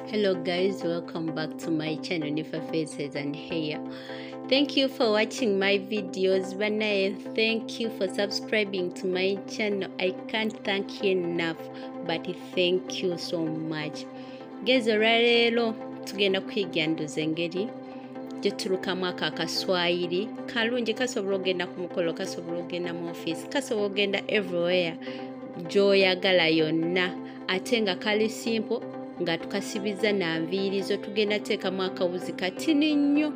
Hello guys, welcome back to my channel Nifa Faces and Hair. Thank you for watching my videos. Thank you for subscribing to my channel. I can't thank you enough, but thank you so much. Guys, olwaleero tugenda kwiga enduzi engeri gye tulukamu akaswahili kalungi. Kasobola ogenda ku mukolo, kasobola ogenda mu office, kasobola ogenda everywhere gy'oyagala yonna, ate nga kali simple nga tukasibiza na nviiri zo. Tugenda teekamu akawuzi katini nnyo,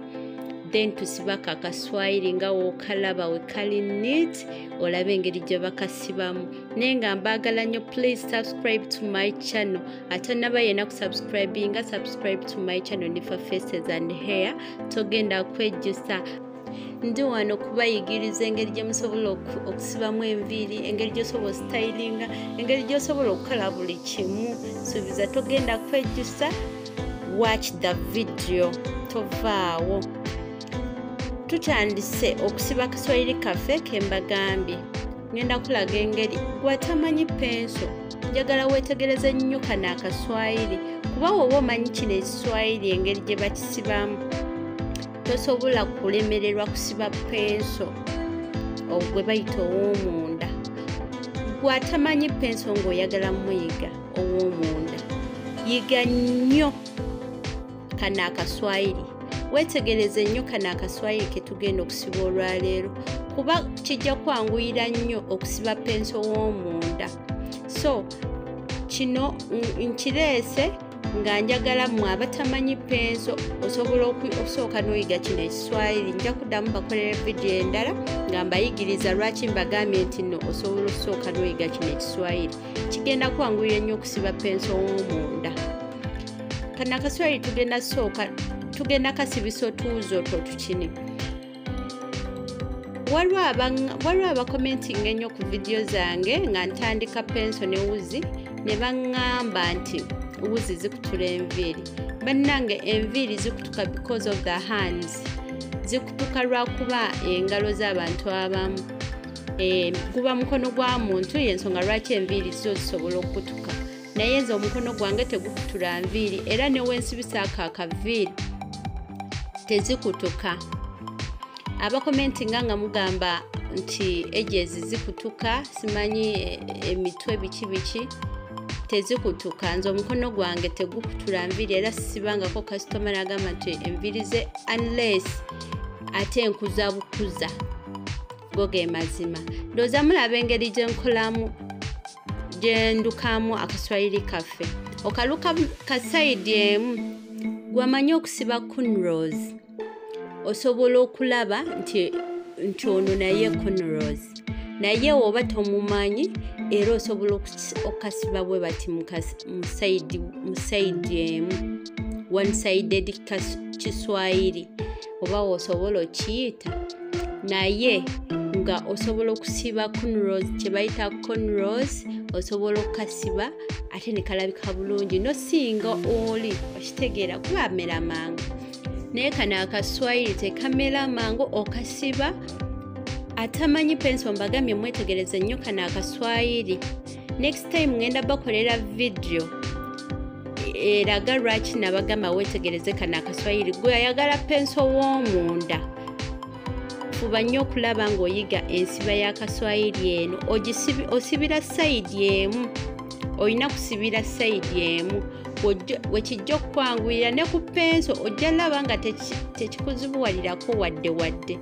then tusibako akaswahili nga wookalaba we kali neat, olabe engeri gye bakasibamu. Naye nga mbaagala nnyo, please subscribe to my channel. Ate naba yena kusubscribinga, subscribe to my channel Nifa Faces and Hair. Togenda kwejjusa. Ndi wano kubayigiriza engeri gye musobola okusibamu enviiri, engeri gy'osobola stylinga, engeri gy'osobola okukola buli kimu. Suubiza togenda kwejjusa. Watch the video, tovaawo. Tutandise okusiba akaswahili kaffe kembagambye. Ngenda kulaga engeri gwatamanyi penso, njagala weetegereze nnyo kano akaswahili, kuba woba omanyi kino ekiswahili engeri gye bakisibamu tosobola kulemererwa kusiba penso ogwe bayita ow'omunda. Gwatamanyi penso ng'oyagala muyiga ow'omunda, yiga nnyo kano akaswahili, weetegereze nnyo kano akaswahili ke tugenda okusiba olwaleero, kuba kijja kwanguyira nnyo okusiba penso w'omunda. So kino nkireese nga njagala mmwe abatamanyi penso osobola okusooka n'oyiga kino ekiswahili. Nja kuddamu bakolera vidiyo endala nga mbayigiriza lwaki mbagambye nti nno osobola okusooka n'oyiga kino ekiswahili. Kigenda kwanguyira nnyo okusiba penso w'omunda. Kano akaswahili tugenda kasibisa otuwuzi otwo tukini. Waliwo abakomentinga ennyo ku vidiyo zange nga ntandika penso ne wuzi ne baŋŋamba nti wuzi zikutula enviiri. Bannange, enviiri zikutuka because of the hands. Zikutuka lwakuba engalo z'abantu abamu, guba mukono gwa muntu y'ensonga lwaki enviiri zo zisobola okutuka. Naye nze omukono gwange tegukutula nviiri, era ne wensibisaako akaviiri tezikutuka. Abakomentinga nga mugamba nti edges zikutuka, simanyi emitwe biki tezikutuka. Nze omukono gwange tegukutula nviiri, era sisibangako kasitoma n'agamba nti enviiri ze unless ate nkuza bukuza. Go ge mazima. Ndowooza mulaba engeri gye nkolamu, gye ndukamu akaswahili kaffe. Okaluka ka side emu, gwamanyi okusiba Cornrows, osobola okulaba nti ono naye Cornrows. Naye woba tomumanyi, era osobola okasiba bwe bati mu side emu, one-sided kiswahili oba wosobola okiyita. Naye nga osobola okusiba Cornrows, kye bayita Cornrows, osobola okukasiba ate ne kalabika bulungi no singa oli okitegeera kuba amera mangu. Naye kano akaswahili tekamera mangu okasiba. Atamanyi penso mbagambye mwetegereze nnyo kano akaswahili. Next time ngenda bakolera video eraga lwaki nabagamba weetegereze kano akaswahili. Gwe ayagala penso w'omunda, fuba nnyo okulaba ng'oyiga ensiba y'akaswahili eno. Osibira sayidi emu, olina kusibira sayidi emu. Wekijja okukwanguyira ne ku penso ojja laba nga tekikuzibuwalirako wadde.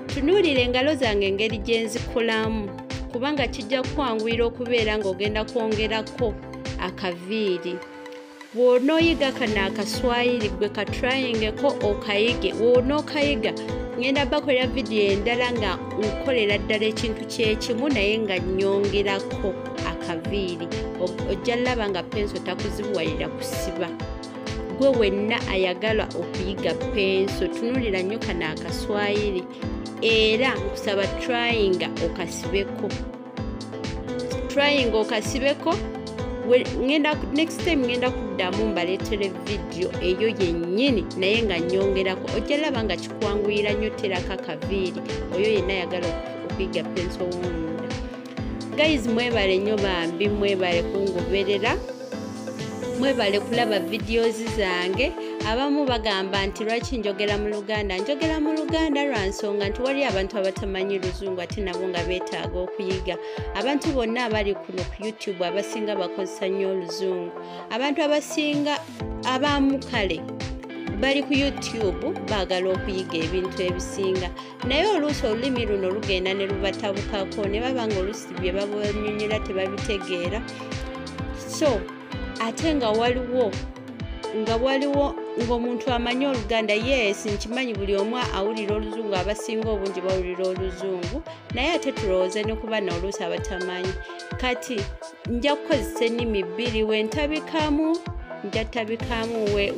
Tunuulira engalo zange engeri gye nzikolamu, kubanga kijja kwanguyira okubeera ng'ogenda kwongerako akaviiri. Bw'onooyiga kano akaswahili gwe katryingeko okayige. Bw'onookayiga ngenda bakolera vidiyo endala nga nkolera ddala ekintu kyekimu naye nga nnyongerako akaviiri. Ojja laba nga penso takuzibuwalira kusiba. Gwe wenna ayagala okuyiga penso, tunuulira nnyo kano akaswahili, era nkusaba tryinga okasibeko. Next time ngenda kuddamu mbaleetere vidiyo eyo yennyini naye nga nnyongerako. Ojja laba nga kikwanguyira nnyo, terako akaviiri oyo yenna ayagala okuyiga penso w'omunda. Guys, mwebale nnyo bambi, mwebale kungoberera. mwebale kulaba videos zange. Abamu bagamba nti lwaki njogera mu Luganda. Njogera mu Luganda lwa nsonga nti wali abantu abatamanyi Luzungu ate nabo nga beetaaga okuyiga. Abantu bonna abali kuno ku YouTube abasinga bakozesa nnyo Oluzungu. Abantu abasinga abamu kale bali ku YouTube baagala okuyiga ebintu ebisinga. Naye oluusi olulimi luno lugenda ne lubatabukako ne baba nga oluusi bye babanyonyera tebabitegeera. So ate nga waliwo ng'omuntu amanyi Oluganda, yes nkimanyi buli omu awulira Oluzungu, abasinga obungi bawulira Oluzungu, naye ate tulowooza ne kuba n'oluusi abatamanyi. Kati nja kukozesa ennimi bbiri wentabikamu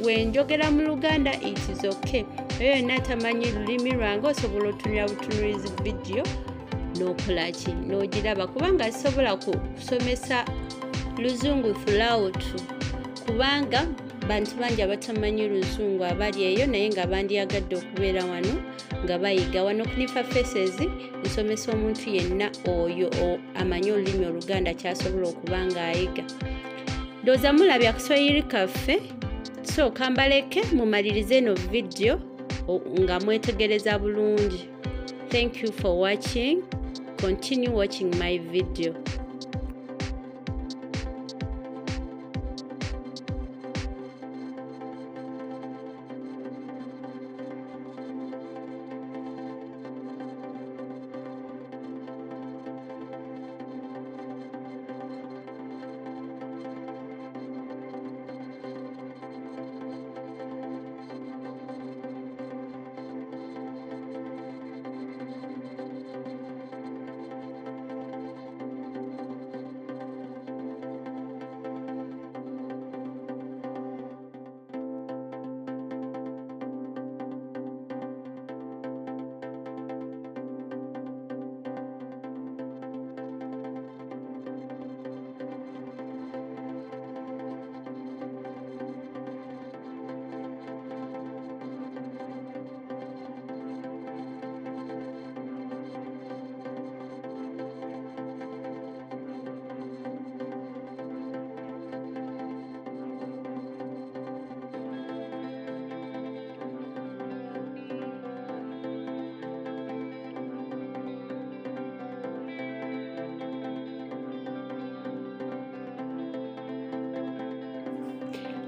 wenjogera mu Luganda it is okay. Eyo yonna atamanyi lulimi lwange osobola otunira butunulizi video n'okola ki n'ogiraba, kubanga zisobola kusomesa Luzungu throughout, kubanga bantu bangi abatamanyi Luzungu abali eyo naye nga bandyagadde okubeera wano nga bayiga. Wano ku Nifa Faces nsomesa omuntu yenna oyo amanyi olulimi Oluganda kyasobola okuba ng'ayiga. Ndowooza mulabye akaswahili kaffe, so kambaleke mumalirize eno video nga mwetegereza bulungi. Thank you for watching. Continue watching my video.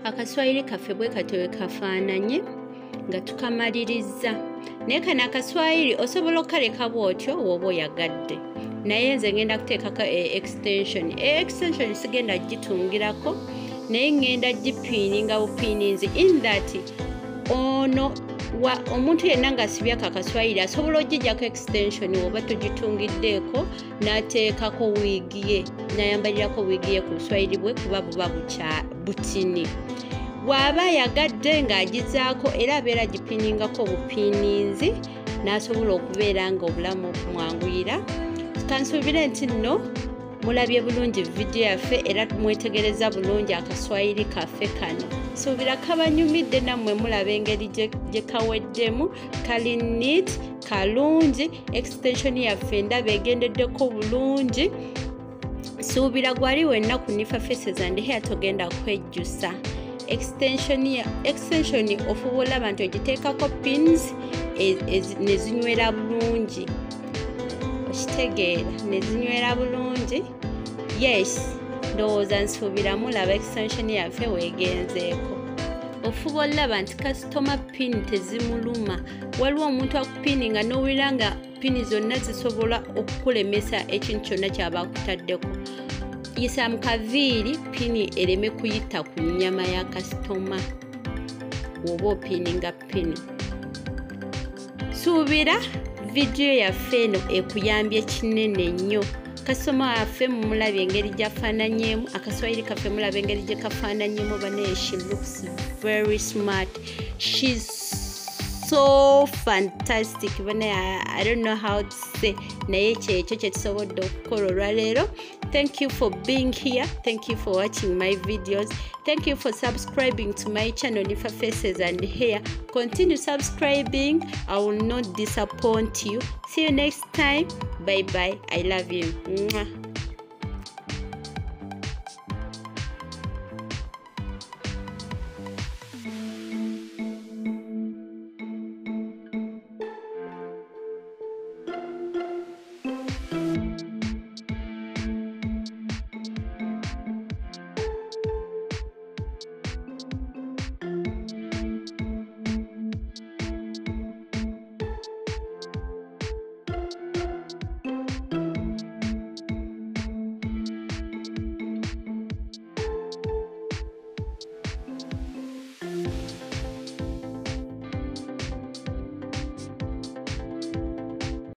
Akaswahili kaffe bwe katowe kafaananye nga tukamaliriza. Naye kano akaswahili osobola okaleka bw'otyo bw'oba oyagadde, naye nze ngenda kuteekako extension. Extension sigenda gitungirako naye ngenda gipiininga bupiininzi in that ono omuntu yenna ng'asibyako akaswahili asobola ogijjako extension oba togitungiddeeko n'ateekako wiigi ye n'ayambalirako wiigi ye ku buswahili bwe kuba buba butini. Bw'aba yagadde ng'agizaako era abeera gipiiningako obupiininzi n'asobola okubeera nga obulamu okumwanguyira. Kansuubire nti nno mulabye bulungi video yaffe era mwetegereza bulungi akaswahili kaffe kano. Suubira kabanyumidde nammwe mulaba engeri gye kaweddemu, kali neat kalungi, extension yaffe ndaba egendeddeko bulungi. Suubira gwali wenna ku Nifa Faces and Hair togenda kwejjusa. Extension ofuba olaba nti ogiteekako pins ne zinywera bulungi. Okitegeera ne zinywera bulungi. Yes, ndowooza nsuubira mulaba extension yaffe weegenzeeko. Ofuba olaba nti customer pin tezimuluma. Waliwo omuntu akupiininga n'owulira nga pini zonna zisobola okukulemesa ekintu kyonna ky'aba akutaddeko. Yisa mu kaviiri pini ereme kuyita ku nnyama ya kasitoma oba opiininga pini. Suubira video yaffe eno ekuyambye kinene nnyo. Kasitoma waffe mumulabye engeri gy'afaananyemu, akaswahili kaffe mulaba engeri gye kafaananyemu. Bane she looks very smart. She's so fantastic. I don't know how to say. Naye kyekyo kye tusobodde okukola olwaleero. Thank you for being here. Thank you for watching my videos. Thank you for subscribing to my channel Nifa Faces and Hair. Continue subscribing. I will not disappoint you. See you next time. Bye bye. I love you. Mwah.